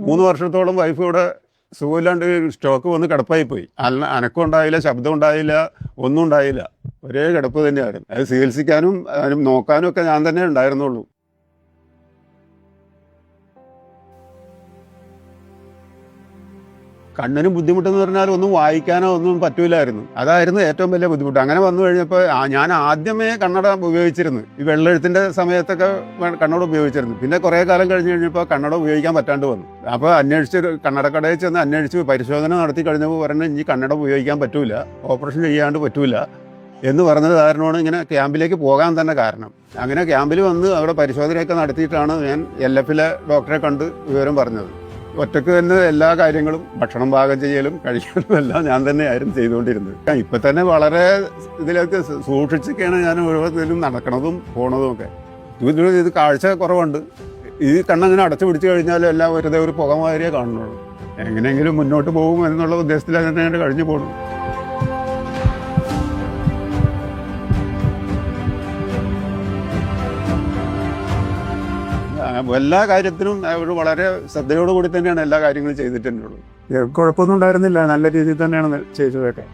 3 വർഷത്തോളം വൈഫ് ഇവിടെ സുഖമില്ലാണ്ട് സ്റ്റോക്ക് വന്ന് കിടപ്പായി പോയി. അനക്കം ഉണ്ടായില്ല, ശബ്ദം ഉണ്ടായില്ല, ഒന്നും ഉണ്ടായില്ല. ഒരേ കിടപ്പ് തന്നെയായിരുന്നു. അത് ചികിത്സിക്കാനും അതിനും നോക്കാനും ഒക്കെ ഞാൻ തന്നെ ഉണ്ടായിരുന്നുള്ളൂ. കണ്ണിന് ബുദ്ധിമുട്ടെന്ന് പറഞ്ഞാൽ ഒന്നും വായിക്കാനോ ഒന്നും പറ്റൂലായിരുന്നു. അതായിരുന്നു ഏറ്റവും വലിയ ബുദ്ധിമുട്ട്. അങ്ങനെ വന്നു കഴിഞ്ഞപ്പോൾ ഞാൻ ആദ്യമേ കണ്ണട ഉപയോഗിച്ചിരുന്നു. ഈ വെള്ളെഴുത്തിൻ്റെ സമയത്തൊക്കെ കണ്ണട ഉപയോഗിച്ചിരുന്നു. പിന്നെ കുറേ കാലം കഴിഞ്ഞ് കഴിഞ്ഞപ്പോൾ കണ്ണട ഉപയോഗിക്കാൻ പറ്റാണ്ട് വന്നു. അപ്പോൾ കണ്ണടക്കടയിൽ ചെന്ന് അന്വേഷിച്ച് പരിശോധന നടത്തി കഴിഞ്ഞപ്പോൾ പറഞ്ഞ് ഇനി കണ്ണട ഉപയോഗിക്കാൻ പറ്റൂല, ഓപ്പറേഷൻ ചെയ്യാണ്ട് പറ്റൂല എന്ന് പറഞ്ഞത് കാരണമാണ് ഇങ്ങനെ ക്യാമ്പിലേക്ക് പോകാൻ തന്നെ കാരണം. അങ്ങനെ ക്യാമ്പിൽ വന്ന് അവിടെ പരിശോധനയൊക്കെ നടത്തിയിട്ടാണ് ഞാൻ LF-ലെ ഡോക്ടറെ കണ്ട് വിവരം പറഞ്ഞത്. ഒറ്റക്ക് തന്നെ എല്ലാ കാര്യങ്ങളും, ഭക്ഷണം പാകം ചെയ്യലും കഴിക്കലും എല്ലാം ഞാൻ തന്നെയായിരുന്നു ചെയ്തുകൊണ്ടിരുന്നത്. ഇപ്പം തന്നെ വളരെ ഇതിലൊക്കെ സൂക്ഷിച്ചൊക്കെയാണ് ഞാൻ ഓരോരുത്തരും നടക്കണതും പോണതും ഒക്കെ. ഇത് കാഴ്ച കുറവുണ്ട്. ഈ കണ്ണങ്ങനെ അടച്ചു പിടിച്ചു കഴിഞ്ഞാൽ എല്ലാം വെറുതെ ഒരു പുകമാതിരിയേ കാണുന്നുള്ളൂ. എങ്ങനെയെങ്കിലും മുന്നോട്ട് പോകും എന്നുള്ള ഉദ്ദേശത്തിൽ അങ്ങനെ കഴിഞ്ഞു പോകുന്നു. എല്ലാ കാര്യത്തിനും അവർ വളരെ ശ്രദ്ധയോടുകൂടി തന്നെയാണ് എല്ലാ കാര്യങ്ങളും ചെയ്തിട്ടുള്ളത്. കുഴപ്പമൊന്നും ഉണ്ടായിരുന്നില്ല, നല്ല രീതിയിൽ തന്നെയാണ് ചെയ്തതൊക്കെ.